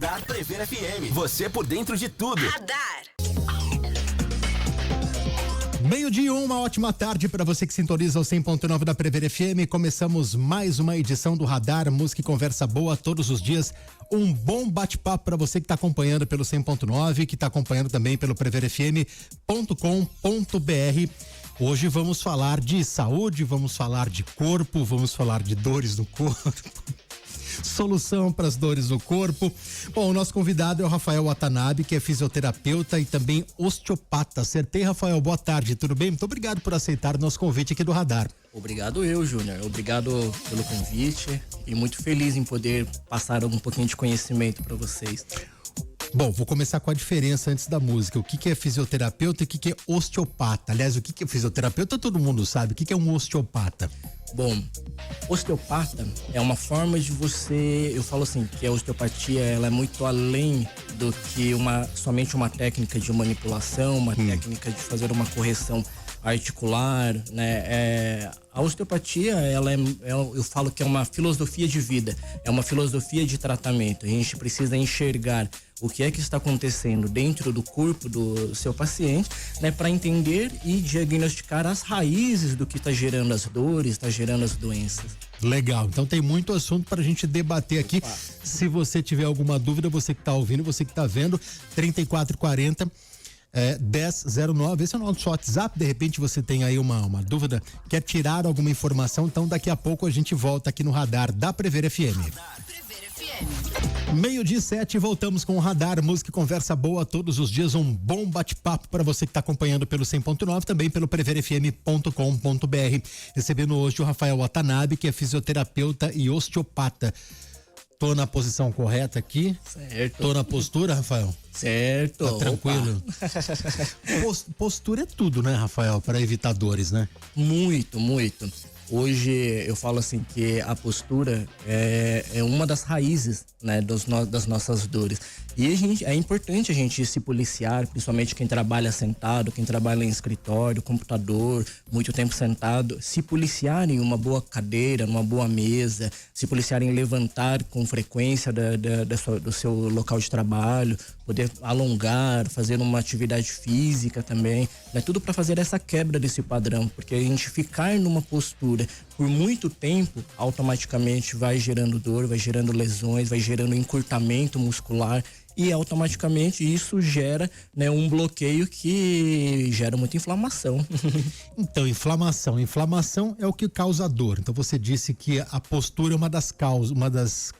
Radar Prever FM. Você por dentro de tudo. Radar. 12:01, uma ótima tarde para você que sintoniza o 100.9 da Prever FM. Começamos mais uma edição do Radar, música e conversa boa todos os dias. Um bom bate-papo para você que está acompanhando pelo 100.9, que está acompanhando também pelo preverfm.com.br. Hoje vamos falar de saúde, vamos falar de corpo, vamos falar de dores no corpo. Solução para as dores no corpo. Bom, o nosso convidado é o Rafael Watanabe, que é fisioterapeuta e também osteopata. Acertei, Rafael? Boa tarde, tudo bem? Muito obrigado por aceitar o nosso convite aqui do Radar. Obrigado Júnior. Obrigado pelo convite e muito feliz em poder passar um pouquinho de conhecimento para vocês. Bom, vou começar com a diferença antes da música. O que é fisioterapeuta e o que é osteopata? Aliás, o que é fisioterapeuta todo mundo sabe. O que é um osteopata? Bom, osteopata é uma forma de você, eu falo assim, que a osteopatia ela é muito além do que somente uma técnica de manipulação, uma técnica de fazer uma correção articular, né? A osteopatia, eu falo que é uma filosofia de vida, é uma filosofia de tratamento. A gente precisa enxergar o que é que está acontecendo dentro do corpo do seu paciente, né, para entender e diagnosticar as raízes do que está gerando as dores, está gerando as doenças. Legal, então tem muito assunto para a gente debater aqui. Opa. Se você tiver alguma dúvida, você que está ouvindo, você que está vendo, 3440 1009, esse é o nosso WhatsApp. De repente você tem aí uma dúvida, quer tirar alguma informação, então daqui a pouco a gente volta aqui no Radar da Prever FM. Radar Prever FM. 12:07, voltamos com o Radar, música e conversa boa todos os dias, um bom bate-papo para você que está acompanhando pelo 100.9, também pelo preverfm.com.br. Recebendo hoje o Rafael Watanabe, que é fisioterapeuta e osteopata. Tô na posição correta aqui? Certo. Tô na postura, Rafael? Certo. Tá tranquilo? Postura é tudo, né, Rafael? Para evitar dores, né? Muito, muito. Hoje eu falo assim que a postura é uma das raízes, né, das nossas dores. E é importante a gente se policiar, principalmente quem trabalha sentado, quem trabalha em escritório, computador, muito tempo sentado, se policiar em uma boa cadeira, numa boa mesa, se policiar em levantar com frequência do seu local de trabalho, poder alongar, fazer uma atividade física também, né? Tudo para fazer essa quebra desse padrão, porque a gente ficar numa postura por muito tempo, automaticamente vai gerando dor, vai gerando lesões, vai gerando encurtamento muscular e automaticamente isso gera, né, um bloqueio que gera muita inflamação. Então, inflamação é o que causa dor. Então você disse que a postura é uma das causas, uma das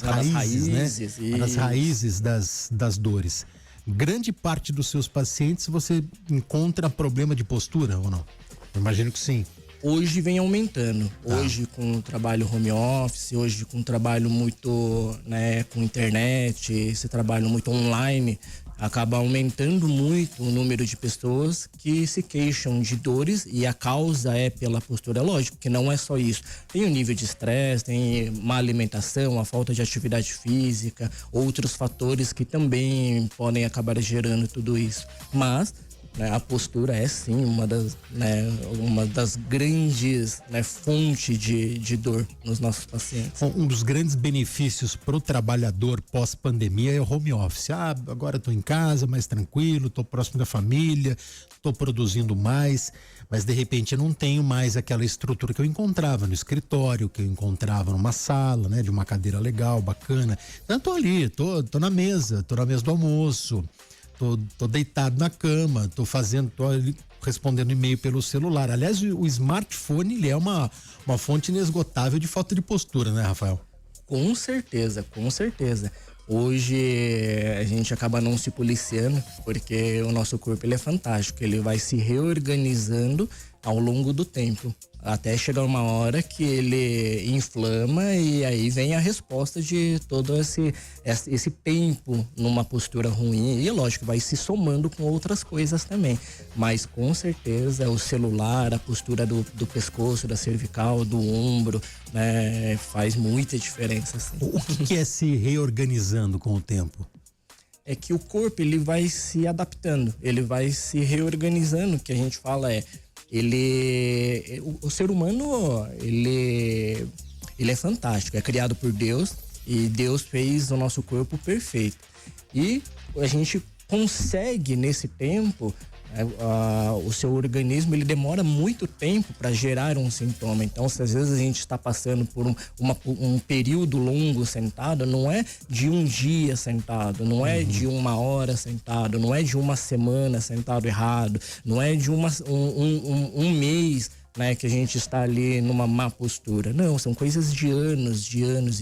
raízes, né? Uma das raízes das dores. Grande parte dos seus pacientes você encontra problema de postura ou não? Eu imagino que sim. Hoje vem aumentando, hoje com o trabalho home office, hoje com o trabalho muito, né, com internet, esse trabalho muito online, acaba aumentando muito o número de pessoas que se queixam de dores e a causa é pela postura. Lógico que não é só isso, tem o nível de estresse, tem má alimentação, a falta de atividade física, outros fatores que também podem acabar gerando tudo isso, mas a postura é sim uma das grandes, né, fontes de dor nos nossos pacientes. Um dos grandes benefícios para o trabalhador pós-pandemia é o home office. Agora estou em casa, mais tranquilo, estou próximo da família, estou produzindo mais, mas de repente eu não tenho mais aquela estrutura que eu encontrava no escritório, que eu encontrava numa sala, né, de uma cadeira legal, bacana. Então tô ali, tô na mesa do almoço. Tô deitado na cama, tô respondendo e-mail pelo celular. Aliás, o smartphone, ele é uma fonte inesgotável de falta de postura, né, Rafael? Com certeza. Hoje a gente acaba não se policiando, porque o nosso corpo ele é fantástico, ele vai se reorganizando ao longo do tempo, até chegar uma hora que ele inflama e aí vem a resposta de todo esse tempo numa postura ruim. E lógico, vai se somando com outras coisas também, mas com certeza o celular, a postura do pescoço, da cervical, do ombro, né, faz muita diferença, assim. O que é se reorganizando com o tempo? É que o corpo ele vai se adaptando, ele vai se reorganizando, que a gente fala o ser humano, ele é fantástico, é criado por Deus E Deus fez o nosso corpo perfeito. E a gente consegue, nesse tempo, o seu organismo, ele demora muito tempo para gerar um sintoma. Então, se às vezes a gente está passando por um período longo sentado, não é de um dia sentado, não é de 1 hora sentado, não é de uma semana sentado errado, não é de um mês, né, que a gente está ali numa má postura. Não, são coisas de anos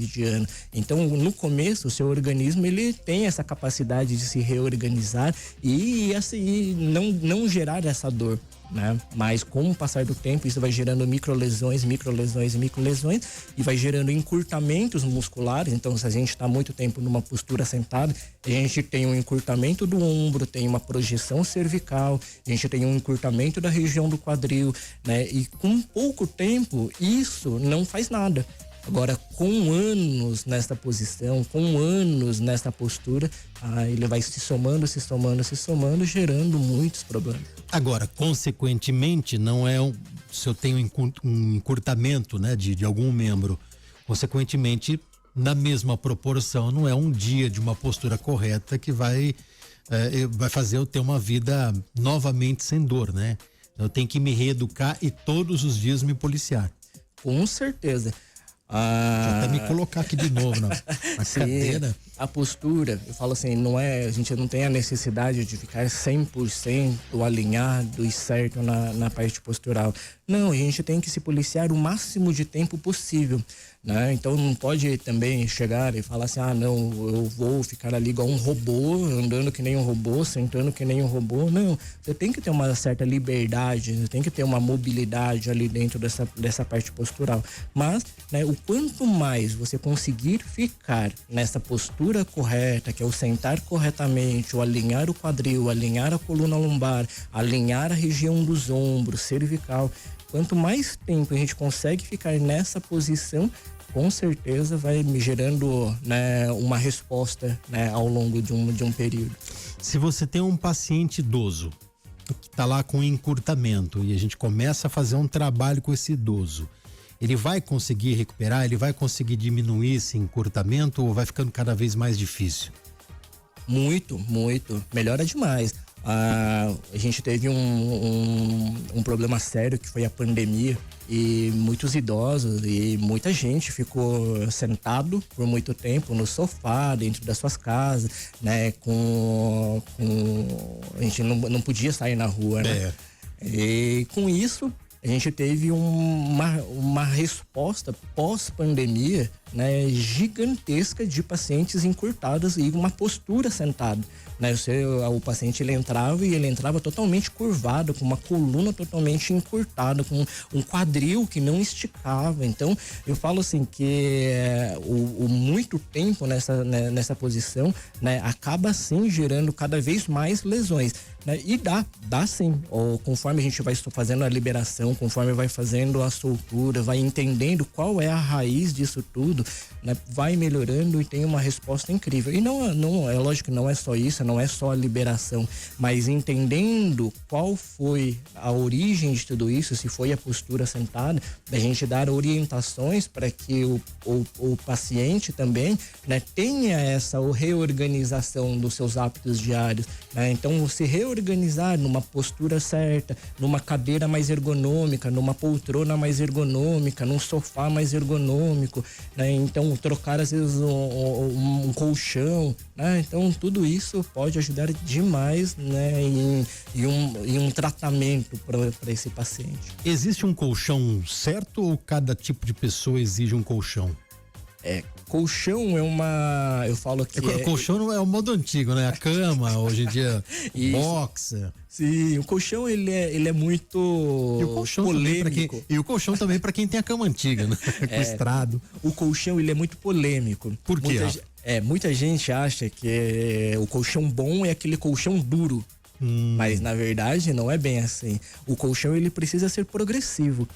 e de anos. Então, no começo, o seu organismo, ele tem essa capacidade de se reorganizar e assim, não gerar essa dor, né? Mas com o passar do tempo, isso vai gerando microlesões e vai gerando encurtamentos musculares. Então, se a gente está muito tempo numa postura sentada, a gente tem um encurtamento do ombro, tem uma projeção cervical, a gente tem um encurtamento da região do quadril, né? E com pouco tempo, isso não faz nada. Agora, com anos nessa posição, com anos nessa postura, ele vai se somando, gerando muitos problemas. Agora, consequentemente, não é se eu tenho um encurtamento, né, de algum membro, consequentemente, na mesma proporção, não é um dia de uma postura correta que vai fazer eu ter uma vida novamente sem dor, né? Eu tenho que me reeducar e todos os dias me policiar. Com certeza. Deixa eu até me colocar aqui de novo na cadeira. A postura, eu falo assim, a gente não tem a necessidade de ficar 100% alinhado e certo na parte postural. Não, a gente tem que se policiar o máximo de tempo possível, né? Então não pode também chegar e falar assim, não, eu vou ficar ali igual um robô, andando que nem um robô, sentando que nem um robô. Não, você tem que ter uma certa liberdade, você tem que ter uma mobilidade ali dentro dessa parte postural. Mas, né, o quanto mais você conseguir ficar nessa postura correta, que é o sentar corretamente, o alinhar o quadril, alinhar a coluna lombar, alinhar a região dos ombros, cervical, quanto mais tempo a gente consegue ficar nessa posição, com certeza vai me gerando, né, uma resposta, né, ao longo de um período. Se você tem um paciente idoso que está lá com encurtamento e a gente começa a fazer um trabalho com esse idoso, ele vai conseguir recuperar, ele vai conseguir diminuir esse encurtamento ou vai ficando cada vez mais difícil? Muito. Melhora demais. A gente teve um problema sério que foi a pandemia e muitos idosos e muita gente ficou sentado por muito tempo no sofá, dentro das suas casas, né? A gente não podia sair na rua, né? E com isso, a gente teve uma resposta pós-pandemia, né, gigantesca de pacientes encurtados e uma postura sentada, né? O paciente ele entrava totalmente curvado, com uma coluna totalmente encurtada, com um quadril que não esticava. Então, eu falo assim que o muito tempo nessa posição, né, acaba sim gerando cada vez mais lesões, né? E dá sim, conforme a gente vai fazendo a liberação, conforme vai fazendo a soltura, vai entendendo qual é a raiz disso tudo, né, vai melhorando e tem uma resposta incrível. E não é lógico que não é só isso, não é só a liberação, mas entendendo qual foi a origem de tudo isso, se foi a postura sentada, a gente dar orientações para que o paciente também, né, tenha essa reorganização dos seus hábitos diários, né? Então, se reorganizar numa postura certa, numa cadeira mais ergonômica, numa poltrona mais ergonômica, num sofá mais ergonômico, né? Então, trocar às vezes um colchão, né? Então, tudo isso pode ajudar demais, né, em um tratamento para esse paciente. Existe um colchão certo ou cada tipo de pessoa exige um colchão? Colchão eu falo que colchão não é o modo antigo, né? A cama, hoje em dia, boxa. Sim, o colchão ele é muito polêmico. E o colchão também para quem tem a cama antiga, né? Com estrado. O colchão ele é muito polêmico. Por quê? Muita gente acha que o colchão bom é aquele colchão duro, Mas na verdade não é bem assim. O colchão ele precisa ser progressivo.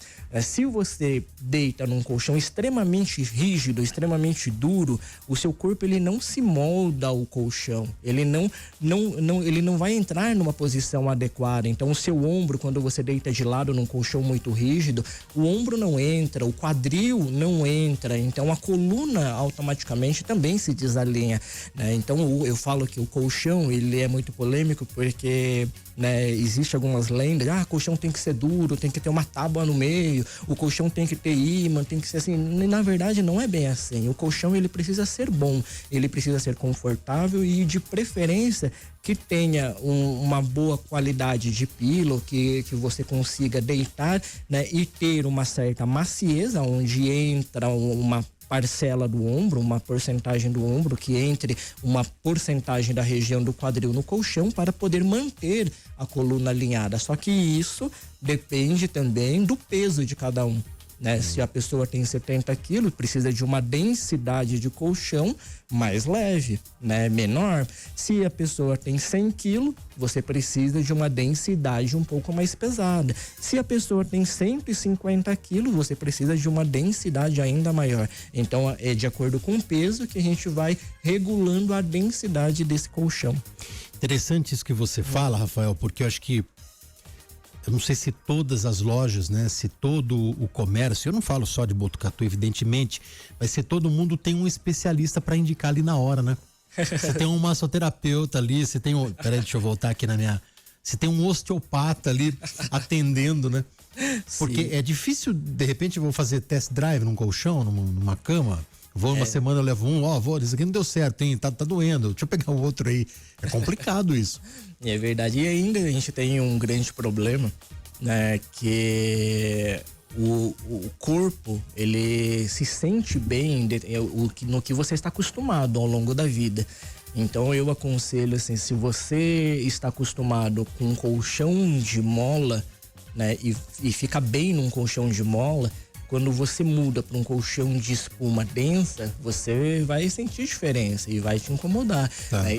Se você deita num colchão extremamente rígido, extremamente duro, o seu corpo ele não se molda ao colchão. Ele não vai entrar numa posição adequada. Então o seu ombro, quando você deita de lado num colchão muito rígido, o ombro não entra, o quadril não entra. Então a coluna automaticamente também se desalinha, né? Então eu falo que o colchão ele é muito polêmico porque, né, existe algumas lendas, colchão tem que ser duro, tem que ter uma tábua no meio, o colchão tem que ter ímã, tem que ser assim. Na verdade não é bem assim. O colchão ele precisa ser bom, ele precisa ser confortável e de preferência que tenha uma boa qualidade de pilo, que você consiga deitar, né, e ter uma certa macieza, onde entra uma parcela do ombro, uma porcentagem do ombro, que entre uma porcentagem da região do quadril no colchão para poder manter a coluna alinhada. Só que isso depende também do peso de cada um, né? Se a pessoa tem 70 quilos, precisa de uma densidade de colchão mais leve, né? Menor. Se a pessoa tem 100 quilos, você precisa de uma densidade um pouco mais pesada. Se a pessoa tem 150 quilos, você precisa de uma densidade ainda maior. Então, é de acordo com o peso que a gente vai regulando a densidade desse colchão. Interessante isso que você fala, Rafael, porque eu acho que eu não sei se todas as lojas, né, se todo o comércio, eu não falo só de Botucatu, evidentemente, mas se todo mundo tem um especialista para indicar ali na hora, né? Você tem um massoterapeuta ali, você tem um, peraí, deixa eu voltar aqui você tem um osteopata ali atendendo, né? Porque Sim. é difícil, de repente eu vou fazer test drive num colchão, numa cama, vou uma semana, eu levo isso aqui não deu certo, hein? Tá doendo, deixa eu pegar o outro aí. É complicado isso. É verdade. E ainda a gente tem um grande problema, né? Que o corpo, ele se sente bem no que você está acostumado ao longo da vida. Então eu aconselho assim, se você está acostumado com um colchão de mola, né? E fica bem num colchão de mola, quando você muda para um colchão de espuma densa, você vai sentir diferença e vai te incomodar. Tá. Né?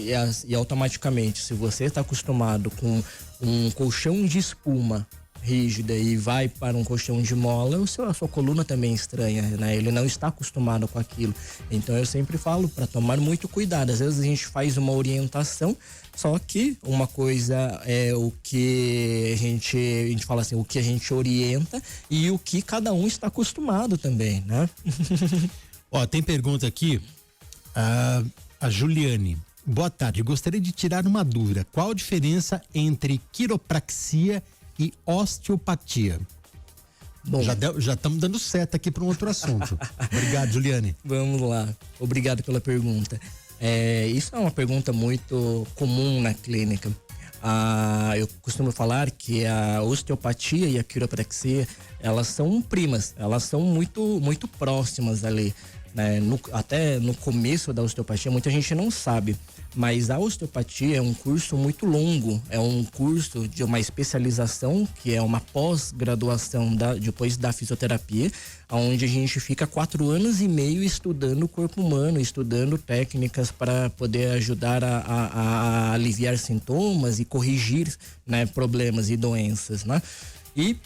E automaticamente, se você está acostumado com um colchão de espuma rígida e vai para um colchão de mola, a sua coluna também estranha, né? Ele não está acostumado com aquilo. Então eu sempre falo para tomar muito cuidado. Às vezes a gente faz uma orientação, só que uma coisa é o que a gente fala assim, o que a gente orienta e o que cada um está acostumado também, né? Ó, tem pergunta aqui, a Juliane. Boa tarde, gostaria de tirar uma dúvida. Qual a diferença entre quiropraxia e osteopatia? Bom, já estamos dando seta aqui para um outro assunto. Obrigado, Juliane. Vamos lá. Obrigado pela pergunta. Isso é uma pergunta muito comum na clínica. Eu costumo falar que a osteopatia e a quiropraxia, elas são primas, elas são muito, muito próximas ali, né? Até no começo da osteopatia, muita gente não sabe, mas a osteopatia é um curso muito longo, é um curso de uma especialização, que é uma pós-graduação depois da fisioterapia, onde a gente fica 4 anos e meio estudando o corpo humano, estudando técnicas para poder ajudar a aliviar sintomas e corrigir, né, problemas e doenças, né? E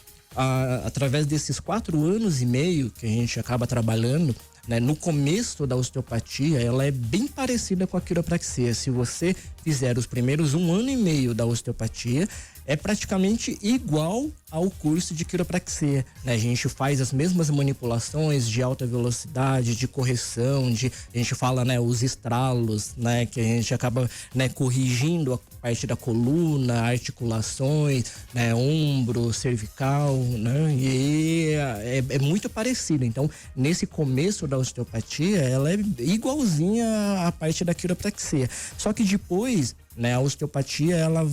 através desses 4 anos e meio que a gente acaba trabalhando, né, no começo da osteopatia, ela é bem parecida com a quiropraxia. Se você fizer os primeiros 1 ano e meio da osteopatia, é praticamente igual ao curso de quiropraxia, né? A gente faz as mesmas manipulações de alta velocidade, de correção, a gente fala, né, os estralos, né, que a gente acaba, né, corrigindo a parte da coluna, articulações, né, ombro, cervical, né? E é muito parecido. Então, nesse começo da osteopatia, ela é igualzinha à parte da quiropraxia. Só que depois, né, a osteopatia, ela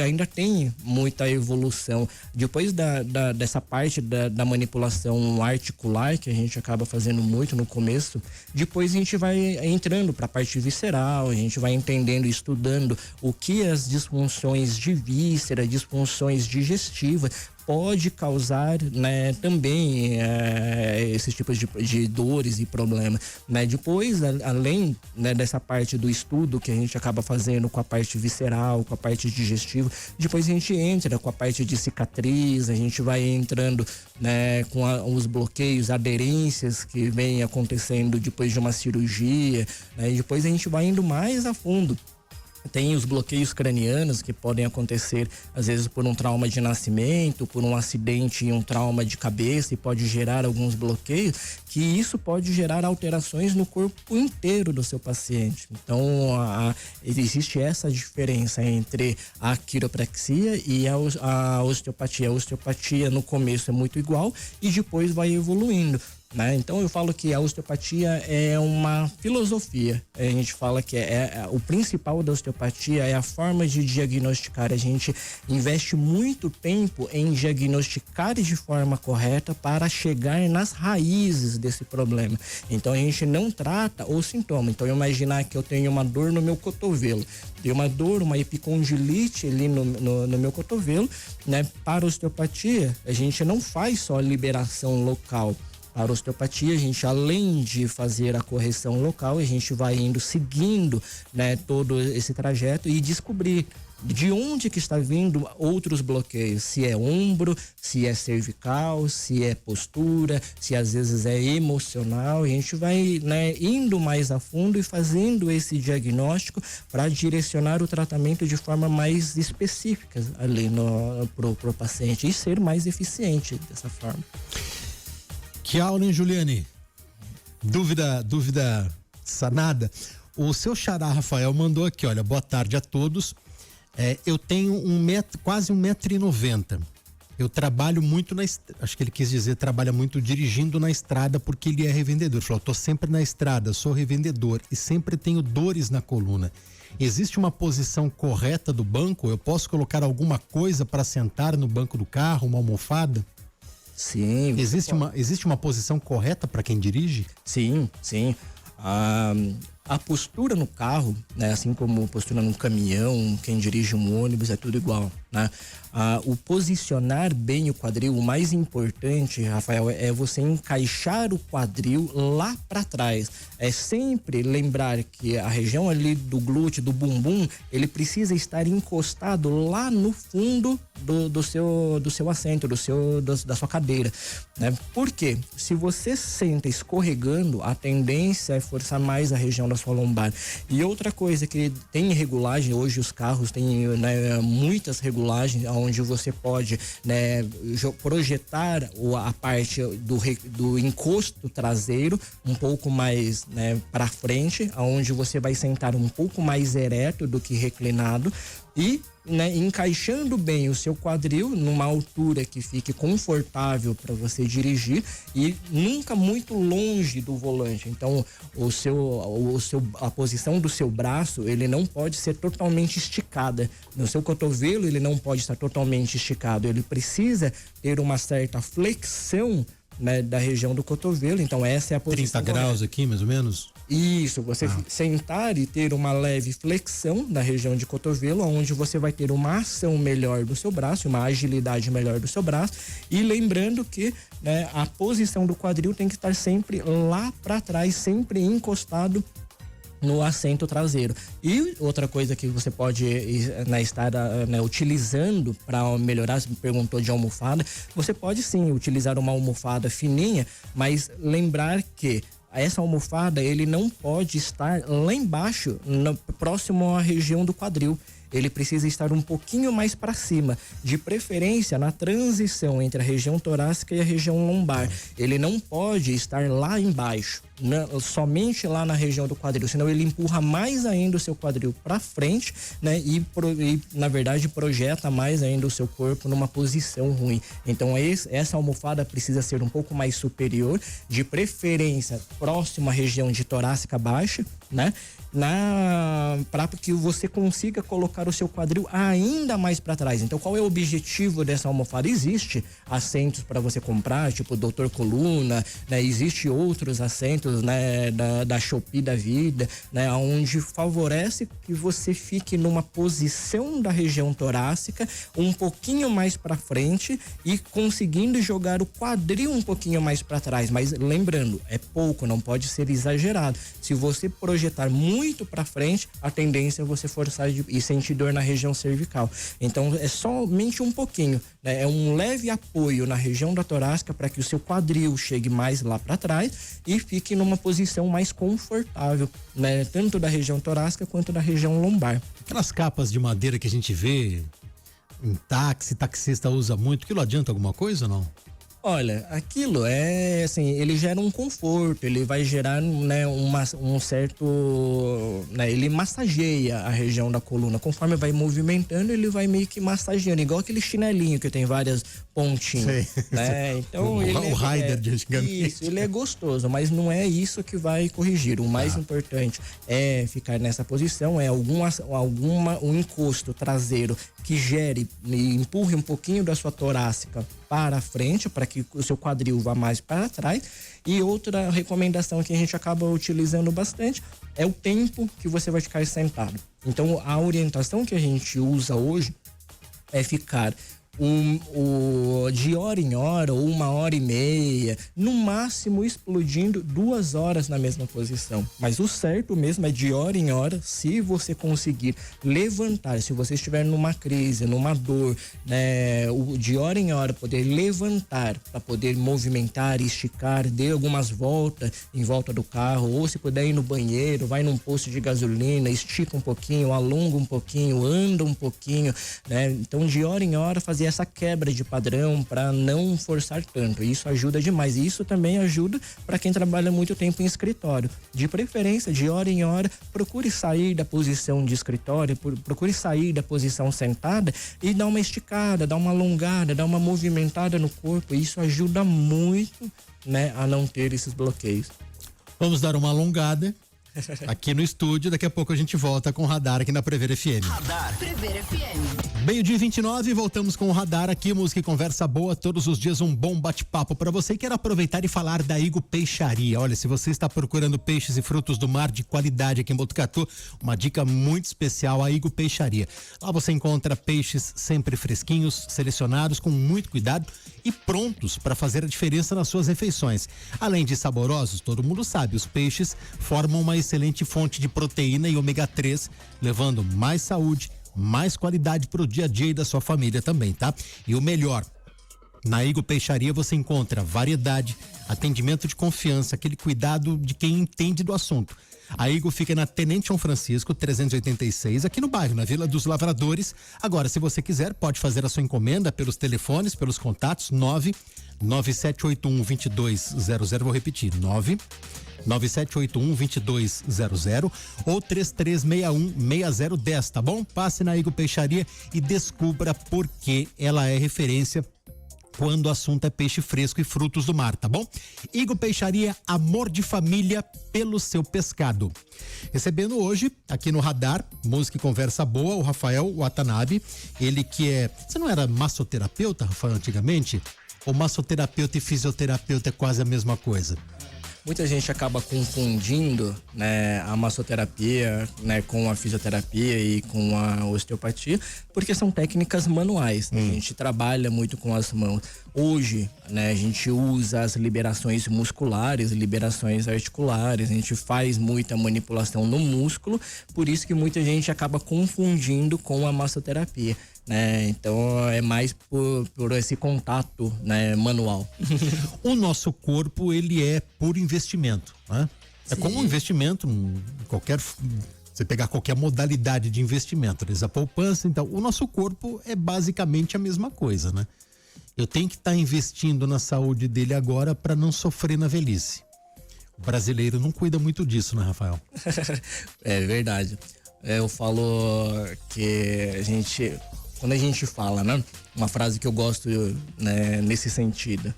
ainda tem muita evolução. Depois dessa parte da manipulação articular, que a gente acaba fazendo muito no começo, depois a gente vai entrando para a parte visceral, a gente vai entendendo, estudando o que as disfunções de víscera, disfunções digestivas pode causar, né, também esses tipos de dores e problemas, né? Depois, além, né, dessa parte do estudo que a gente acaba fazendo com a parte visceral, com a parte digestiva, depois a gente entra com a parte de cicatriz, a gente vai entrando, né, com os bloqueios, aderências que vem acontecendo depois de uma cirurgia, né? E depois a gente vai indo mais a fundo. Tem os bloqueios cranianos que podem acontecer, às vezes, por um trauma de nascimento, por um acidente e um trauma de cabeça, e pode gerar alguns bloqueios, que isso pode gerar alterações no corpo inteiro do seu paciente. Então, existe essa diferença entre a quiropraxia e a osteopatia. A osteopatia, no começo, é muito igual e depois vai evoluindo, né? Então eu falo que a osteopatia é uma filosofia. A gente fala que o principal da osteopatia é a forma de diagnosticar. A gente investe muito tempo em diagnosticar de forma correta para chegar nas raízes desse problema. Então a gente não trata o sintoma. Então imaginar que eu tenho uma dor no meu cotovelo, tenho uma dor, uma epicondilite ali no meu cotovelo, né? Para a osteopatia, a gente não faz só liberação local. Para a osteopatia, a gente, além de fazer a correção local, a gente vai indo seguindo, né, todo esse trajeto e descobrir de onde que está vindo outros bloqueios, se é ombro, se é cervical, se é postura, se às vezes é emocional. A gente vai, né, indo mais a fundo e fazendo esse diagnóstico para direcionar o tratamento de forma mais específica ali pro paciente e ser mais eficiente dessa forma. Que aula, hein, Juliane? Dúvida sanada. O seu xará Rafael mandou aqui, olha, boa tarde a todos. Eu tenho quase 1,90 m. Eu trabalho muito acho que ele quis dizer, trabalha muito dirigindo na estrada, porque ele é revendedor. Ele falou, tô sempre na estrada, sou revendedor e sempre tenho dores na coluna. Existe uma posição correta do banco? Eu posso colocar alguma coisa para sentar no banco do carro, uma almofada? Sim. Existe uma posição correta para quem dirige? Sim. A postura no carro, né, assim como postura num caminhão, quem dirige um ônibus, é tudo igual, né? O posicionar bem o quadril, o mais importante, Rafael, é você encaixar o quadril lá para trás. É sempre lembrar que a região ali do glúteo, do bumbum, ele precisa estar encostado lá no fundo do seu assento, da sua cadeira, né? Por quê? Se você senta escorregando, a tendência é forçar mais a região da sua lombar. E outra coisa que tem regulagem, hoje os carros têm, né, muitas regulagens onde você pode, né, projetar a parte do encosto traseiro um pouco mais, né, para frente, onde você vai sentar um pouco mais ereto do que reclinado e, né, encaixando bem o seu quadril numa altura que fique confortável para você dirigir e nunca muito longe do volante. Então, a posição do seu braço, ele não pode ser totalmente esticada. No seu cotovelo, ele não pode estar totalmente esticado. Ele precisa ter uma certa flexão, né, da região do cotovelo. Então essa é a posição 30 graus aqui, mais ou menos? Isso, você sentar e ter uma leve flexão na região de cotovelo, onde você vai ter uma ação melhor do seu braço, uma agilidade melhor do seu braço. E lembrando que, né, a posição do quadril tem que estar sempre lá para trás, sempre encostado no assento traseiro. E outra coisa que você pode, né, estar, né, utilizando para melhorar, você me perguntou de almofada, você pode sim utilizar uma almofada fininha, mas lembrar que essa almofada, ele não pode estar lá embaixo, próximo à região do quadril. Ele precisa estar um pouquinho mais para cima, de preferência na transição entre a região torácica e a região lombar. Ele não pode estar lá embaixo, somente lá na região do quadril, senão ele empurra mais ainda o seu quadril para frente, né? E na verdade projeta mais ainda o seu corpo numa posição ruim. Então essa almofada precisa ser um pouco mais superior, de preferência próximo à região de torácica baixa, né? Para que você consiga colocar o seu quadril ainda mais para trás. Então, qual é o objetivo dessa almofada? Existe assentos para você comprar, tipo Doutor Coluna, né? Existe outros assentos eventos, né, da Shopee da vida, né, onde favorece que você fique numa posição da região torácica um pouquinho mais para frente e conseguindo jogar o quadril um pouquinho mais para trás, mas lembrando, é pouco, não pode ser exagerado. Se você projetar muito para frente, a tendência é você forçar e sentir dor na região cervical. Então é somente um pouquinho, né? É um leve apoio na região da torácica para que o seu quadril chegue mais lá para trás e fique numa posição mais confortável, né? Tanto da região torácica quanto da região lombar. Aquelas capas de madeira que a gente vê em taxista usa muito, aquilo adianta alguma coisa ou não? Olha, aquilo é assim, ele gera um conforto, ele vai gerar, né, um certo, né, ele massageia a região da coluna, conforme vai movimentando, ele vai meio que massageando, igual aquele chinelinho que tem várias pontinhas, né? Então o Raider de antigamente. Isso, ele é gostoso, mas não é isso que vai corrigir. O mais importante é ficar nessa posição, é um encosto traseiro que gere e empurre um pouquinho da sua torácica para frente, para que o seu quadril vá mais para trás. E outra recomendação que a gente acaba utilizando bastante é o tempo que você vai ficar sentado. Então, a orientação que a gente usa hoje é ficar de hora em hora ou 1h30, no máximo explodindo 2 horas na mesma posição. Mas o certo mesmo é de hora em hora, se você conseguir levantar, se você estiver numa crise, numa dor, né, de hora em hora poder levantar para poder movimentar, esticar, dê algumas voltas em volta do carro, ou se puder ir no banheiro, vai num posto de gasolina, estica um pouquinho, alonga um pouquinho, anda um pouquinho, né? Então de hora em hora fazer essa quebra de padrão para não forçar tanto. Isso ajuda demais. E isso também ajuda para quem trabalha muito tempo em escritório. De preferência, de hora em hora, procure sair da posição de escritório, procure sair da posição sentada e dar uma esticada, dar uma alongada, dar uma movimentada no corpo. Isso ajuda muito, né, a não ter esses bloqueios. Vamos dar uma alongada aqui no estúdio, daqui a pouco a gente volta com o Radar aqui na Prever FM. Radar Prever FM. Meio-dia 29, voltamos com o Radar aqui, música e conversa boa, todos os dias um bom bate-papo para você e quer aproveitar e falar da Igo Peixaria. Olha, se você está procurando peixes e frutos do mar de qualidade aqui em Botucatu, uma dica muito especial, a Igo Peixaria. Lá você encontra peixes sempre fresquinhos, selecionados com muito cuidado e prontos para fazer a diferença nas suas refeições. Além de saborosos, todo mundo sabe, os peixes formam uma excelente fonte de proteína e ômega 3, levando mais saúde, mais qualidade para o dia a dia e da sua família também, tá? E o melhor, na Igo Peixaria você encontra variedade, atendimento de confiança, aquele cuidado de quem entende do assunto. A Igo fica na Tenente São Francisco 386, aqui no bairro, na Vila dos Lavradores. Agora, se você quiser, pode fazer a sua encomenda pelos telefones, pelos contatos 99781-2200, vou repetir, 9781-2200 ou 3361-6010, tá bom? Passe na Igo Peixaria e descubra por que ela é referência quando o assunto é peixe fresco e frutos do mar, tá bom? Igo Peixaria, amor de família pelo seu pescado. Recebendo hoje, aqui no Radar, música e conversa boa, o Rafael Watanabe, ele que é... Você não era massoterapeuta, Rafael, antigamente? Ou massoterapeuta e fisioterapeuta é quase a mesma coisa? Muita gente acaba confundindo, né, a massoterapia, né, com a fisioterapia e com a osteopatia, porque são técnicas manuais. A gente trabalha muito com as mãos. Hoje, né, a gente usa as liberações musculares, liberações articulares, a gente faz muita manipulação no músculo, por isso que muita gente acaba confundindo com a massoterapia. Né? Então é mais por esse contato, né, manual. O nosso corpo, ele é por investimento, né? É como um investimento em qualquer... Você pegar qualquer modalidade de investimento, a poupança, então o nosso corpo é basicamente a mesma coisa, né? Eu tenho que estar investindo na saúde dele agora para não sofrer na velhice. O brasileiro não cuida muito disso, né, Rafael? É verdade. Eu falo que quando a gente fala, né, uma frase que eu gosto, né, nesse sentido,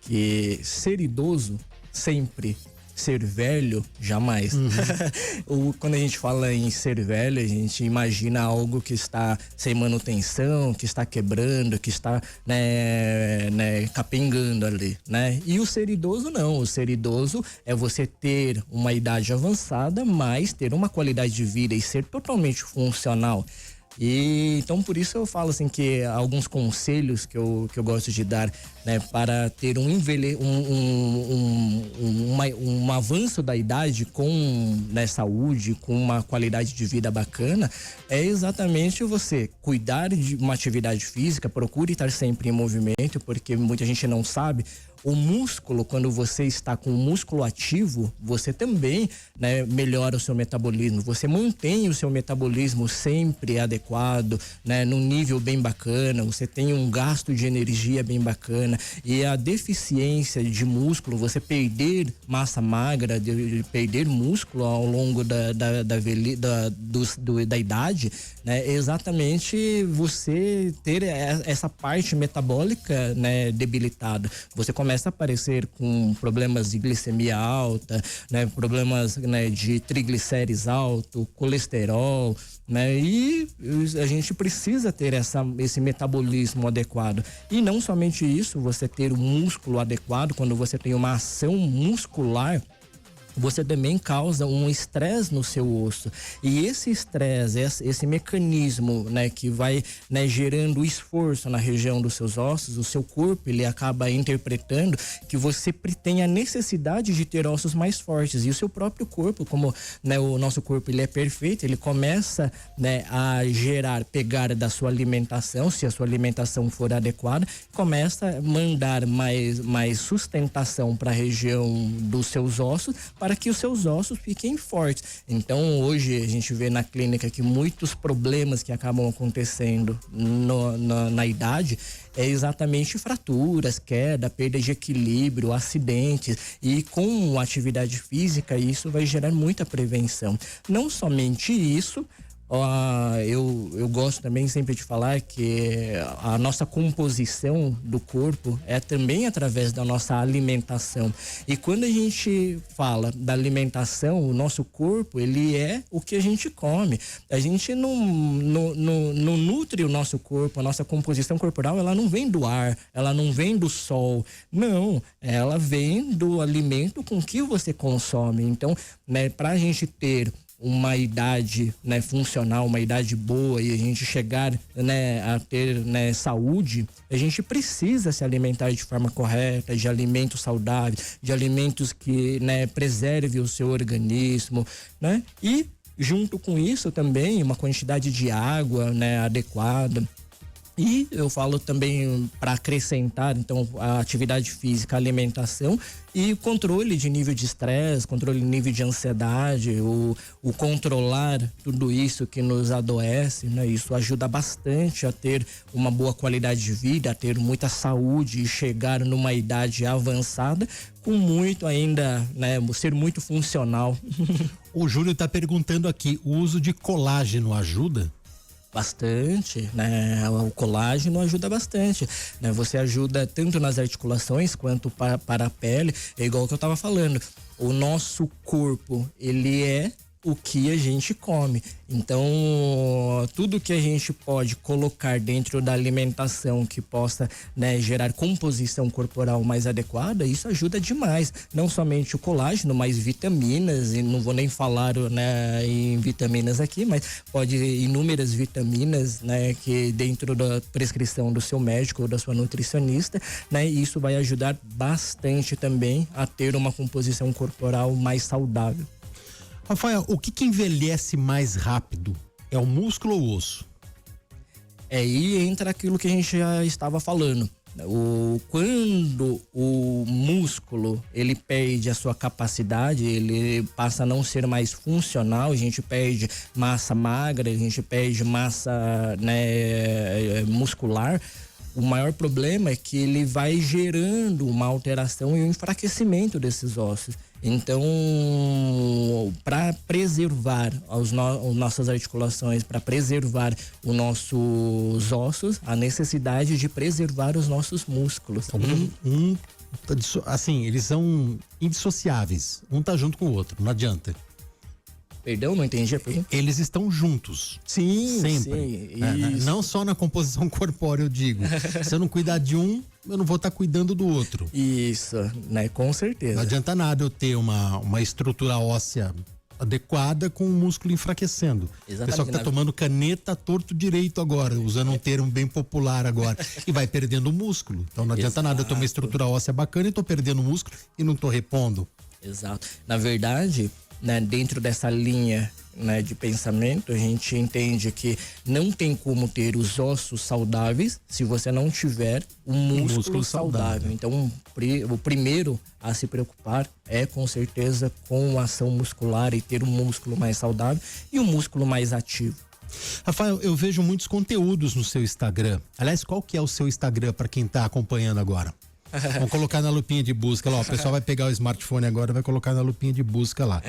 que ser idoso sempre ser velho, jamais. Quando a gente fala em ser velho, a gente imagina algo que está sem manutenção, que está quebrando, que está capengando ali, né? E o ser idoso não. O ser idoso é você ter uma idade avançada, mas ter uma qualidade de vida e ser totalmente funcional. E então por isso eu falo assim que alguns conselhos que eu gosto de dar, né, para ter um avanço da idade com, né, saúde, com uma qualidade de vida bacana, é exatamente você cuidar de uma atividade física, procure estar sempre em movimento, porque muita gente não sabe. O músculo, quando você está com o músculo ativo, você também, né, melhora o seu metabolismo. Você mantém o seu metabolismo sempre adequado, né, num nível bem bacana. Você tem um gasto de energia bem bacana. E a deficiência de músculo, você perder massa magra, perder músculo ao longo da idade, né, é exatamente você ter essa parte metabólica, né, debilitada. Você começa a aparecer com problemas de glicemia alta, né, problemas, né, de triglicérides alto, colesterol, né, e a gente precisa ter esse metabolismo adequado. E não somente isso, você ter o músculo adequado, quando você tem uma ação muscular, você também causa um estresse no seu osso. E esse estresse, esse mecanismo, né, que vai, né, gerando esforço na região dos seus ossos, o seu corpo, ele acaba interpretando que você tem a necessidade de ter ossos mais fortes. E o seu próprio corpo, como, né, o nosso corpo ele é perfeito, ele começa, né, a pegar da sua alimentação, se a sua alimentação for adequada, começa a mandar mais sustentação para a região dos seus ossos, para que os seus ossos fiquem fortes. Então hoje a gente vê na clínica que muitos problemas que acabam acontecendo na idade é exatamente fraturas, queda, perda de equilíbrio, acidentes, e com a atividade física isso vai gerar muita prevenção. Não somente isso, eu gosto também sempre de falar que a nossa composição do corpo é também através da nossa alimentação. E quando a gente fala da alimentação, o nosso corpo, ele é o que a gente come. A gente não nutre o nosso corpo, a nossa composição corporal, ela não vem do ar, ela não vem do sol. Não, ela vem do alimento com que você consome. Então, né, pra gente ter uma idade, né, funcional, uma idade boa, e a gente chegar, né, a ter, né, saúde, a gente precisa se alimentar de forma correta, de alimentos saudáveis, de alimentos que, né, preserve o seu organismo, né? E junto com isso também uma quantidade de água, né, adequada. E eu falo também para acrescentar, então, a atividade física, a alimentação e controle de nível de estresse, controle de nível de ansiedade, o controlar tudo isso que nos adoece, né? Isso ajuda bastante a ter uma boa qualidade de vida, a ter muita saúde e chegar numa idade avançada com muito ainda, né, ser muito funcional. O Júlio está perguntando aqui, o uso de colágeno ajuda? Bastante, né? O colágeno ajuda bastante, né? Você ajuda tanto nas articulações quanto para a pele. É igual que eu tava falando, o nosso corpo, ele é o que a gente come. Então, tudo que a gente pode colocar dentro da alimentação que possa, né, gerar composição corporal mais adequada, isso ajuda demais. Não somente o colágeno, mas vitaminas, e não vou nem falar, né, em vitaminas aqui, mas pode inúmeras vitaminas, né, que dentro da prescrição do seu médico ou da sua nutricionista, né, isso vai ajudar bastante também a ter uma composição corporal mais saudável. Rafael, o que envelhece mais rápido? É o músculo ou o osso? Aí entra aquilo que a gente já estava falando. Quando o músculo ele perde a sua capacidade, ele passa a não ser mais funcional, a gente perde massa magra, a gente perde massa, né, muscular. O maior problema é que ele vai gerando uma alteração e um enfraquecimento desses ossos. Então, para preservar as nossas articulações, para preservar os nossos ossos, a necessidade de preservar os nossos músculos. Assim, eles são indissociáveis. Um tá junto com o outro, não adianta. Perdão, não entendi a pergunta. Eles estão juntos. Sim, sempre. sim. Isso. Não só na composição corpórea, eu digo. Se eu não cuidar de um, eu não vou estar cuidando do outro. Isso, né? Com certeza. Não adianta nada eu ter uma estrutura óssea adequada com o músculo enfraquecendo. Exatamente. O pessoal que tá tomando caneta torto direito agora, usando um termo bem popular agora, e vai perdendo o músculo. Então não adianta nada eu ter uma estrutura óssea bacana e tô perdendo o músculo e não tô repondo. Exato. Na verdade, né, dentro dessa linha, né, de pensamento, a gente entende que não tem como ter os ossos saudáveis se você não tiver um músculo saudável. Então, o primeiro a se preocupar é com certeza com a ação muscular e ter um músculo mais saudável e um músculo mais ativo. Rafael, eu vejo muitos conteúdos no seu Instagram. Aliás, qual que é o seu Instagram para quem tá acompanhando agora? Vamos colocar na lupinha de busca lá, ó. O pessoal vai pegar o smartphone agora e vai colocar na lupinha de busca lá.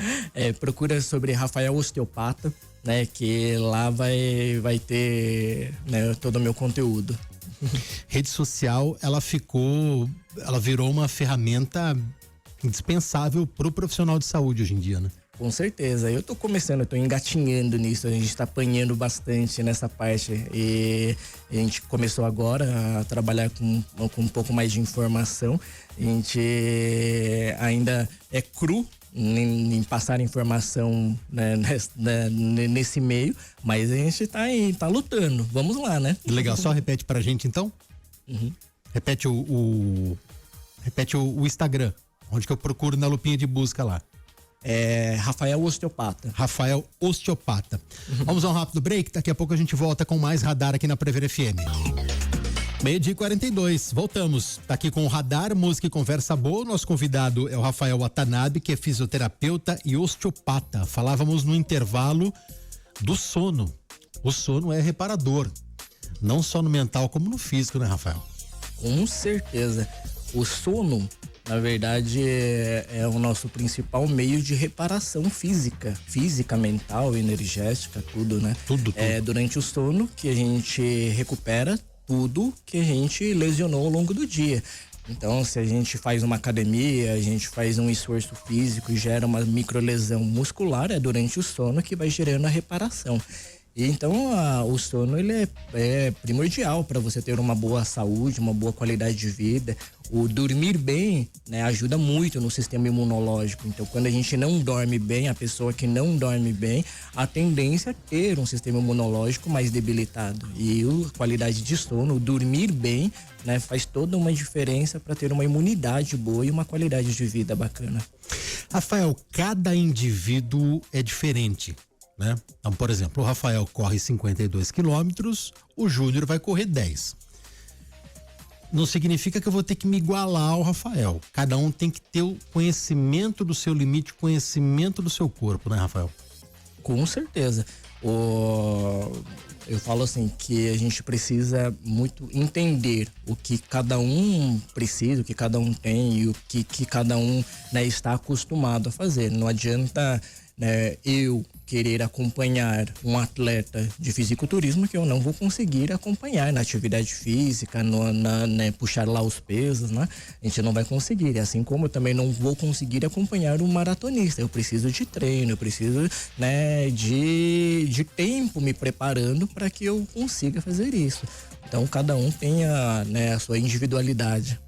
Procura sobre Rafael Osteopata, né? Que lá vai ter, né, todo o meu conteúdo. Rede social, ela virou uma ferramenta indispensável pro profissional de saúde hoje em dia, né? Com certeza, eu tô engatinhando nisso, a gente tá apanhando bastante nessa parte e a gente começou agora a trabalhar com um pouco mais de informação. A gente ainda é cru em passar informação, né, nesse meio, mas a gente tá lutando, vamos lá, né? Legal, só repete pra gente então. Repete repete o Instagram, onde que eu procuro na lupinha de busca lá. Rafael Osteopata. Rafael Osteopata. Vamos a um rápido break, daqui a pouco a gente volta com mais Radar aqui na Prever FM. 12:42, voltamos. Tá aqui com o Radar, música e conversa boa. Nosso convidado é o Rafael Watanabe, que é fisioterapeuta e osteopata. Falávamos no intervalo do sono. O sono é reparador, não só no mental como no físico, né, Rafael? Com certeza. O sono, na verdade, é o nosso principal meio de reparação física, mental, energética, tudo, né? Tudo. É durante o sono que a gente recupera tudo que a gente lesionou ao longo do dia. Então, se a gente faz uma academia, a gente faz um esforço físico e gera uma microlesão muscular, é durante o sono que vai gerando a reparação. E então o sono ele é primordial para você ter uma boa saúde, uma boa qualidade de vida. O dormir bem, né, ajuda muito no sistema imunológico. Então, quando a gente não dorme bem, a pessoa que não dorme bem, a tendência é ter um sistema imunológico mais debilitado. E a qualidade de sono, dormir bem, né, faz toda uma diferença para ter uma imunidade boa e uma qualidade de vida bacana. Rafael, cada indivíduo é diferente, né? Então, por exemplo, o Rafael corre 52 quilômetros, o Júnior vai correr 10. Não significa que eu vou ter que me igualar ao Rafael. Cada um tem que ter o conhecimento do seu limite, conhecimento do seu corpo, né, Rafael? Com certeza. Eu falo assim que a gente precisa muito entender o que cada um precisa, o que cada um tem e o que cada um, né, está acostumado a fazer. Não adianta, né, eu querer acompanhar um atleta de fisiculturismo que eu não vou conseguir acompanhar na atividade física, né, puxar lá os pesos, né? A gente não vai conseguir, assim como eu também não vou conseguir acompanhar um maratonista. Eu preciso de treino, eu preciso, né, de tempo me preparando para que eu consiga fazer isso. Então cada um tem né, a sua individualidade.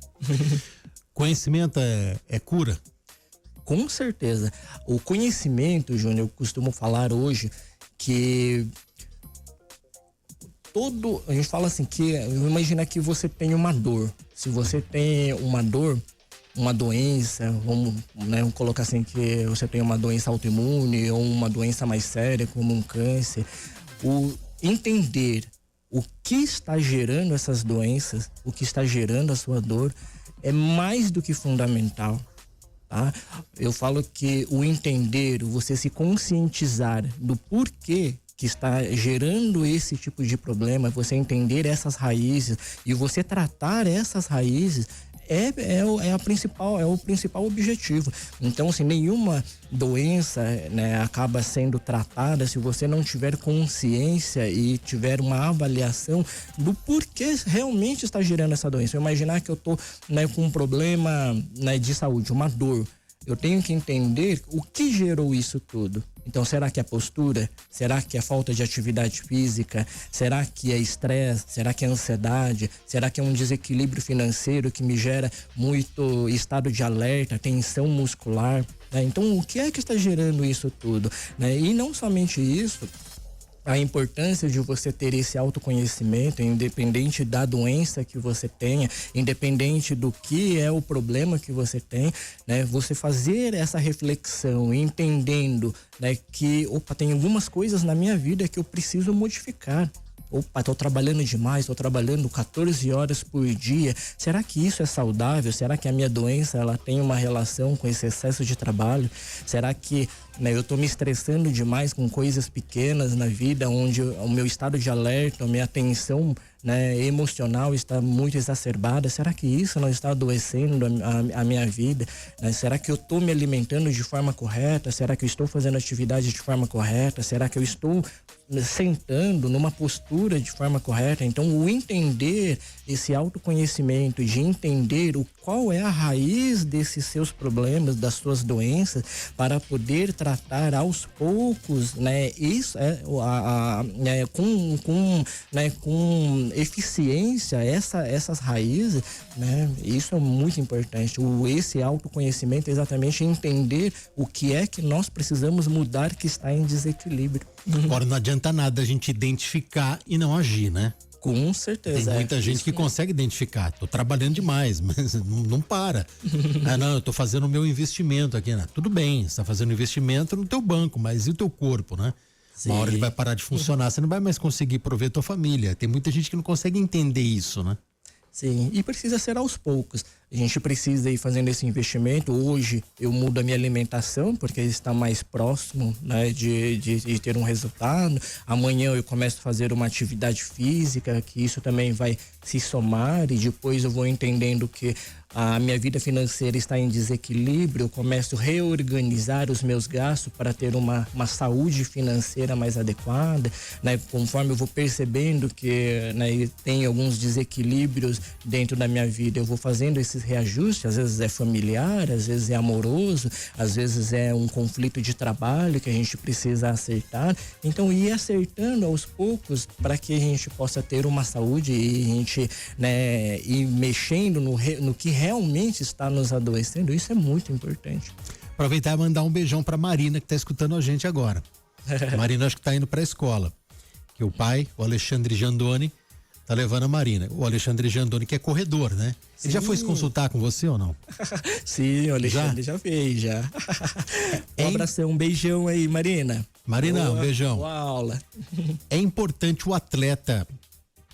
Conhecimento é cura? Com certeza. O conhecimento, Júnior, eu costumo falar hoje que a gente fala assim que imagina que você tem uma dor. Se você tem uma dor, uma doença, vamos colocar assim que você tem uma doença autoimune ou uma doença mais séria como um câncer, entender o que está gerando essas doenças, o que está gerando a sua dor é mais do que fundamental. Tá? Eu falo que o entender, você se conscientizar do porquê que está gerando esse tipo de problema, você entender essas raízes e você tratar essas raízes é o principal objetivo. Então, assim, nenhuma doença, né, acaba sendo tratada se você não tiver consciência e tiver uma avaliação do porquê realmente está gerando essa doença. Eu imaginar que eu tô, né, com um problema, né, de saúde, uma dor. Eu tenho que entender o que gerou isso tudo. Então, será que é postura? Será que é falta de atividade física? Será que é estresse? Será que é ansiedade? Será que é um desequilíbrio financeiro que me gera muito estado de alerta, tensão muscular? Né? Então, o que é que está gerando isso tudo? Né? E não somente isso, a importância de você ter esse autoconhecimento, independente da doença que você tenha, independente do que é o problema que você tem, né? Você fazer essa reflexão, entendendo, né, que, tem algumas coisas na minha vida que eu preciso modificar. Tô trabalhando demais, tô trabalhando 14 horas por dia. Será que isso é saudável? Será que a minha doença, ela tem uma relação com esse excesso de trabalho? Será que, né, eu tô me estressando demais com coisas pequenas na vida, onde o meu estado de alerta, a minha atenção, né, emocional está muito exacerbada? Será que isso não está adoecendo a minha vida? Né? Será que eu estou me alimentando de forma correta? Será que eu estou fazendo atividade de forma correta? Será que eu estou sentando numa postura de forma correta? Então, o entender esse autoconhecimento, de entender qual é a raiz desses seus problemas, das suas doenças, para poder tratar aos poucos, né? Isso é com eficiência essas raízes, né? Isso é muito importante. Esse autoconhecimento é exatamente entender o que é que nós precisamos mudar que está em desequilíbrio. Agora, não adianta nada a gente identificar e não agir, né? Com certeza. Tem muita gente que consegue identificar. Tô trabalhando demais, mas não para. Não, eu tô fazendo o meu investimento aqui, né? Tudo bem, você tá fazendo investimento no teu banco, mas e o teu corpo, né? Sim. Uma hora ele vai parar de funcionar, você não vai mais conseguir prover tua família. Tem muita gente que não consegue entender isso, né? Sim, e precisa ser aos poucos. A gente precisa ir fazendo esse investimento. Hoje eu mudo a minha alimentação porque está mais próximo, né, de ter um resultado. Amanhã eu começo a fazer uma atividade física, que isso também vai se somar, e depois eu vou entendendo que a minha vida financeira está em desequilíbrio. Eu começo a reorganizar os meus gastos para ter uma saúde financeira mais adequada, né? Conforme eu vou percebendo que, né, tem alguns desequilíbrios dentro da minha vida, eu vou fazendo esses reajustes. Às vezes é familiar, às vezes é amoroso, às vezes é um conflito de trabalho que a gente precisa acertar. Então, ir acertando aos poucos para que a gente possa ter uma saúde e a gente, né, ir mexendo no que realmente está nos adoecendo. Isso é muito importante. Aproveitar e mandar um beijão pra Marina, que tá escutando a gente agora. Marina, acho que tá indo pra escola. Que o pai, o Alexandre Giandoni, tá levando a Marina. O Alexandre Giandoni, que é corredor, né? Ele já foi se consultar com você ou não? Sim, o Alexandre já fez, já. Um abração, um beijão aí, Marina. Marina, boa, um beijão. Boa aula. É importante o atleta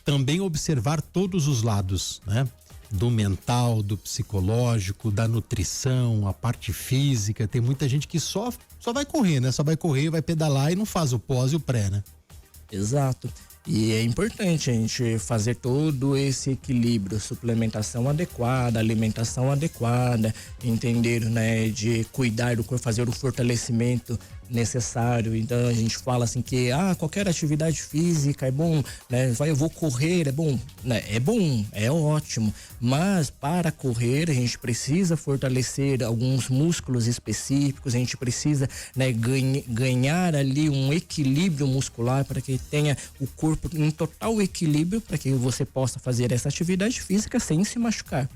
também observar todos os lados, né? Do mental, do psicológico, da nutrição, a parte física. Tem muita gente que só vai correr, né? Só vai correr, vai pedalar e não faz o pós e o pré, né? Exato. E é importante a gente fazer todo esse equilíbrio, suplementação adequada, alimentação adequada, entender, né, de cuidar do corpo, fazer o fortalecimento necessário. Então a gente fala assim que qualquer atividade física é bom, né? Eu vou correr, é bom, né? É bom, é ótimo, mas para correr a gente precisa fortalecer alguns músculos específicos, a gente precisa, né, ganhar ali um equilíbrio muscular para que tenha o corpo em total equilíbrio, para que você possa fazer essa atividade física sem se machucar.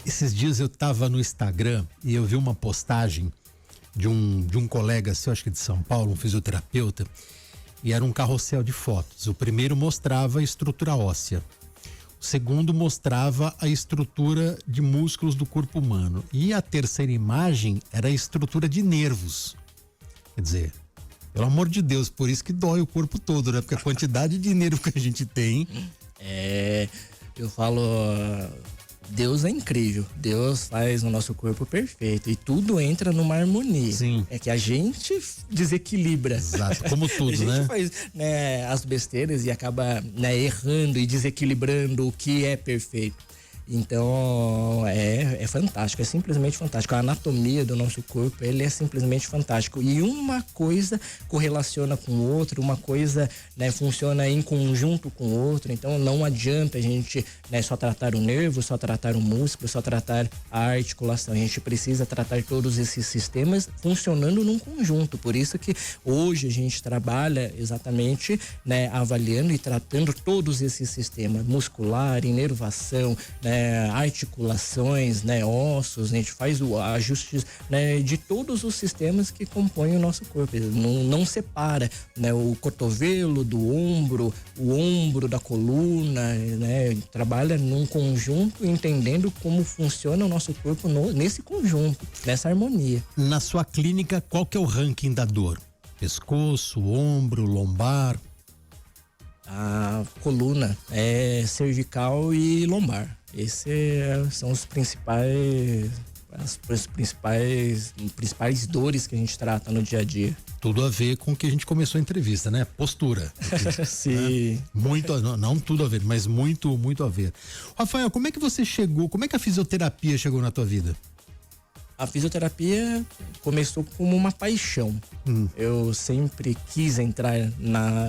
Esses dias eu tava no Instagram e eu vi uma postagem de um colega seu, acho que de São Paulo, um fisioterapeuta, e era um carrossel de fotos. O primeiro mostrava a estrutura óssea, o segundo mostrava a estrutura de músculos do corpo humano, e a terceira imagem era a estrutura de nervos. Quer dizer, pelo amor de Deus, por isso que dói o corpo todo, né? Porque a quantidade de nervo que a gente tem... Eu falo... Deus é incrível, Deus faz o nosso corpo perfeito e tudo entra numa harmonia. Sim. É que a gente desequilibra. Exato, como tudo, a gente né? faz, né, as besteiras e acaba, né, errando e desequilibrando o que é perfeito. Então, é fantástico, é simplesmente fantástico. A anatomia do nosso corpo, ele é simplesmente fantástico. E uma coisa correlaciona com outra, uma coisa, né, funciona em conjunto com outra. Então, não adianta a gente, né, só tratar o nervo, só tratar o músculo, só tratar a articulação. A gente precisa tratar todos esses sistemas funcionando num conjunto. Por isso que hoje a gente trabalha exatamente, né, avaliando e tratando todos esses sistemas, muscular, inervação, né, articulações, né, ossos. A gente faz o ajuste, né, de todos os sistemas que compõem o nosso corpo. Não separa, né, o cotovelo do ombro, o ombro da coluna, né, trabalha num conjunto, entendendo como funciona o nosso corpo nesse conjunto, nessa harmonia. Na sua clínica, qual que é o ranking da dor? Pescoço, ombro, lombar? A coluna é cervical e lombar. Esses são os principais dores que a gente trata no dia a dia. Tudo a ver com o que a gente começou a entrevista, né? Postura. Sim. Né? Muito, não tudo a ver, mas muito a ver. Rafael, como é que você chegou, como é que a fisioterapia chegou na tua vida? A fisioterapia começou como uma paixão. Eu sempre quis entrar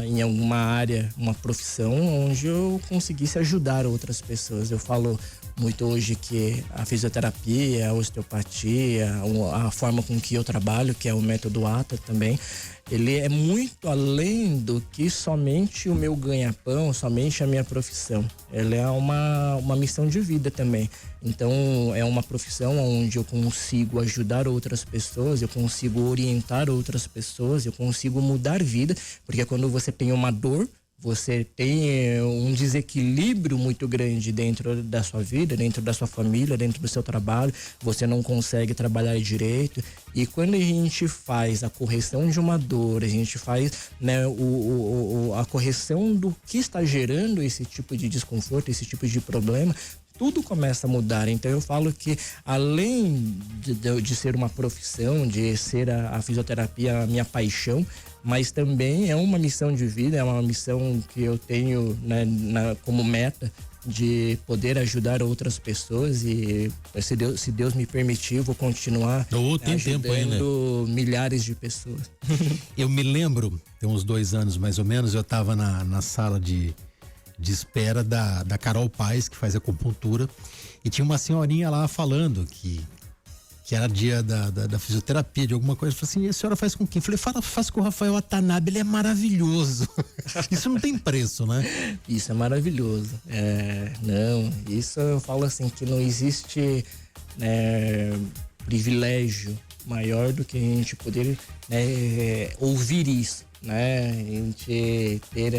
em alguma área, uma profissão onde eu conseguisse ajudar outras pessoas. Eu falo muito hoje que a fisioterapia, a osteopatia, a forma com que eu trabalho, que é o método ATA também, ele é muito além do que somente o meu ganha-pão, somente a minha profissão. Ele é uma missão de vida também. Então, é uma profissão onde eu consigo ajudar outras pessoas, eu consigo orientar outras pessoas, eu consigo mudar vida, porque quando você tem uma dor, você tem um desequilíbrio muito grande dentro da sua vida, dentro da sua família, dentro do seu trabalho. Você não consegue trabalhar direito. E quando a gente faz a correção de uma dor, a gente faz, né, a correção do que está gerando esse tipo de desconforto, esse tipo de problema, tudo começa a mudar. Então eu falo que além de ser uma profissão, de ser a fisioterapia a minha paixão, mas também é uma missão de vida, é uma missão que eu tenho, né, como meta de poder ajudar outras pessoas. E se Deus me permitir, vou continuar tem ajudando tempo aí, né? milhares de pessoas. Eu me lembro, tem uns 2 anos mais ou menos, eu estava na sala de espera da Carol Paes, que faz acupuntura, e tinha uma senhorinha lá falando que era dia da fisioterapia, de alguma coisa. Eu falei assim, e a senhora faz com quem? Eu falei, faz com o Rafael Watanabe, ele é maravilhoso. Isso não tem preço, né? Isso é maravilhoso. Isso eu falo assim, que não existe, né, privilégio maior do que a gente poder, né, ouvir isso, né? A gente ter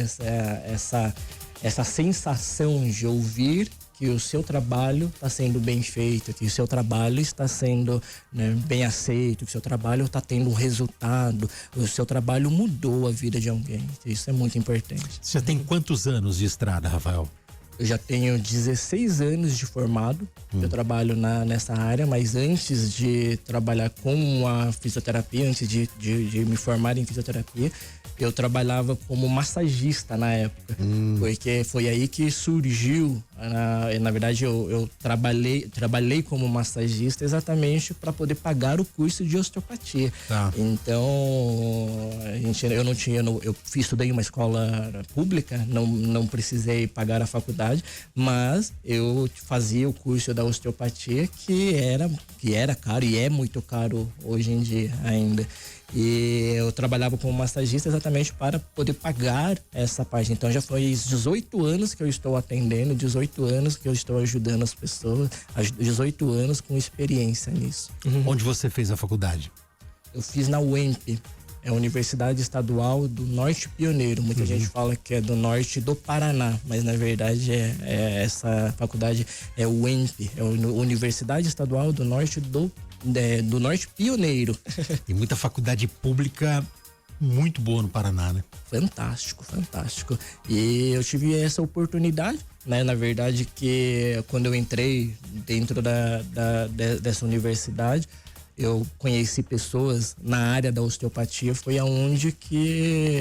essa sensação de ouvir que o seu trabalho está sendo bem feito, que o seu trabalho está sendo, né, bem aceito, que o seu trabalho está tendo um resultado, o seu trabalho mudou a vida de alguém. Isso é muito importante. Você tem quantos anos de estrada, Rafael? Eu já tenho 16 anos de formado, eu trabalho nessa área, mas antes de trabalhar com a fisioterapia, antes de me formar em fisioterapia, eu trabalhava como massagista na época, porque foi aí que surgiu, na verdade eu trabalhei como massagista exatamente para poder pagar o curso de osteopatia. Tá. Então, eu estudei em uma escola pública, não precisei pagar a faculdade, mas eu fazia o curso da osteopatia que era caro e é muito caro hoje em dia ainda. E eu trabalhava como massagista exatamente para poder pagar essa parte. Então já foi 18 anos que eu estou atendendo, 18 anos que eu estou ajudando as pessoas, 18 anos com experiência nisso. Onde você fez a faculdade? Eu fiz na UEMP, é a Universidade Estadual do Norte Pioneiro. Muita gente fala que é do norte do Paraná, mas na verdade essa faculdade é o UEMP, é a Universidade Estadual do Norte do Norte Pioneiro. Tem muita faculdade pública muito boa no Paraná, né? Fantástico. E eu tive essa oportunidade, né? Na verdade, que quando eu entrei dentro dessa universidade, eu conheci pessoas na área da osteopatia, foi aonde que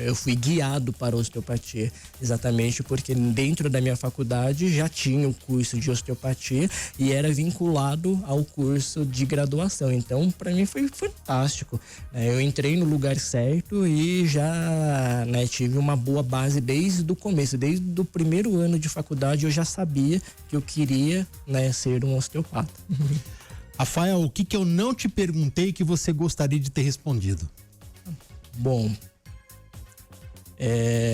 eu fui guiado para a osteopatia, exatamente porque dentro da minha faculdade já tinha o curso de osteopatia e era vinculado ao curso de graduação. Então, para mim foi fantástico, né? Eu entrei no lugar certo e já, né, tive uma boa base desde o começo, desde o primeiro ano de faculdade eu já sabia que eu queria, né, ser um osteopata. Rafael, o que eu não te perguntei que você gostaria de ter respondido? Bom,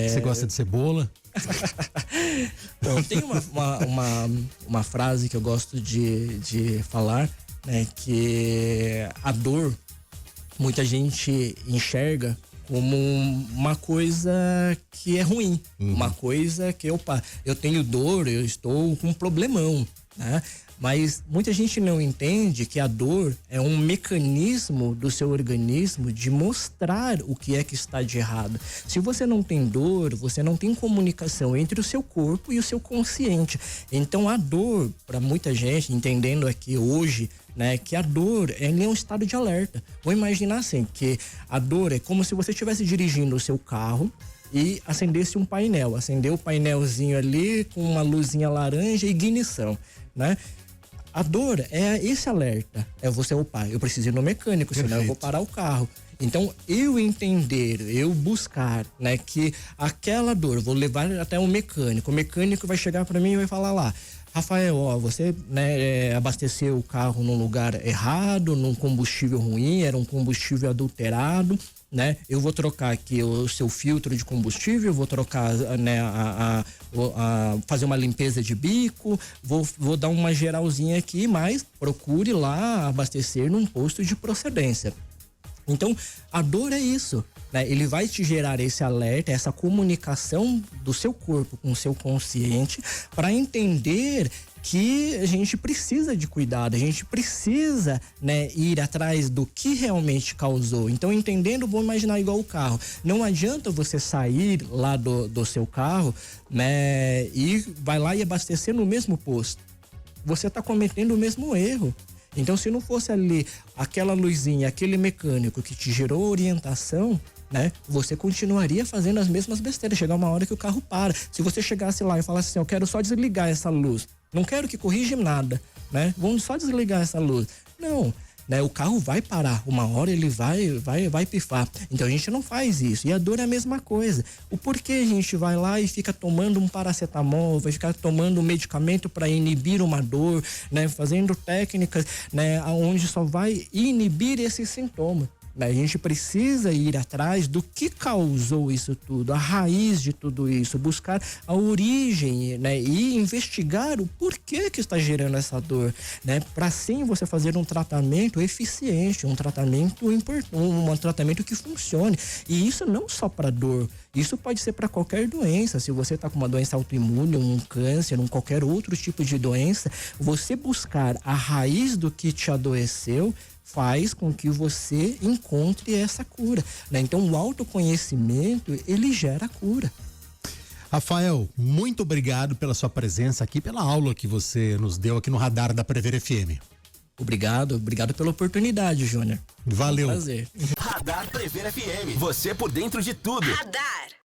Você gosta de cebola? Bom, tem uma frase que eu gosto de falar, né, que a dor, muita gente enxerga como uma coisa que é ruim, uma coisa que, opa, eu tenho dor, eu estou com um problemão, né? Mas muita gente não entende que a dor é um mecanismo do seu organismo de mostrar o que é que está de errado. Se você não tem dor, você não tem comunicação entre o seu corpo e o seu consciente. Então a dor, para muita gente, entendendo aqui hoje, né, que a dor é um estado de alerta. Vou imaginar assim, que a dor é como se você estivesse dirigindo o seu carro e acendesse um painel. Acendeu o painelzinho ali com uma luzinha laranja e ignição, né? A dor é esse alerta. É você, opa, eu preciso ir no mecânico, senão eu vou parar o carro. Então, eu entender, eu buscar, né, que aquela dor, vou levar até um mecânico. O mecânico vai chegar para mim e vai falar lá: Rafael, ó, você, né, abasteceu o carro num lugar errado, num combustível ruim, era um combustível adulterado, né? Eu vou trocar aqui o seu filtro de combustível, vou trocar, né, fazer uma limpeza de bico, vou dar uma geralzinha aqui, mas procure lá abastecer num posto de procedência. Então, a dor é isso, né? Ele vai te gerar esse alerta, essa comunicação do seu corpo com o seu consciente para entender que a gente precisa de cuidado, a gente precisa, né, ir atrás do que realmente causou. Então, entendendo, vou imaginar igual o carro. Não adianta você sair lá do seu carro, né, e vai lá e abastecer no mesmo posto. Você está cometendo o mesmo erro. Então, se não fosse ali aquela luzinha, aquele mecânico que te gerou orientação, né, você continuaria fazendo as mesmas besteiras. Chegar uma hora que o carro para. Se você chegasse lá e falasse assim: eu quero só desligar essa luz, não quero que corrija nada, né? Vamos só desligar essa luz. Não, né? O carro vai parar. Uma hora ele vai pifar. Então a gente não faz isso. E a dor é a mesma coisa. O porquê a gente vai lá e fica tomando um paracetamol, vai ficar tomando um medicamento para inibir uma dor, né? Fazendo técnicas, né, onde só vai inibir esse sintoma. A gente precisa ir atrás do que causou isso tudo, a raiz de tudo isso, buscar a origem, né, e investigar o porquê que está gerando essa dor, né, para assim você fazer um tratamento eficiente, um tratamento importante, um tratamento que funcione. E isso não só para dor, isso pode ser para qualquer doença. Se você está com uma doença autoimune, um câncer, qualquer outro tipo de doença, você buscar a raiz do que te adoeceu faz com que você encontre essa cura, né? Então, o autoconhecimento, ele gera cura. Rafael, muito obrigado pela sua presença aqui, pela aula que você nos deu aqui no Radar da Prever FM. Obrigado pela oportunidade, Júnior. Valeu. É um prazer. Radar Prever FM. Você por dentro de tudo. Radar.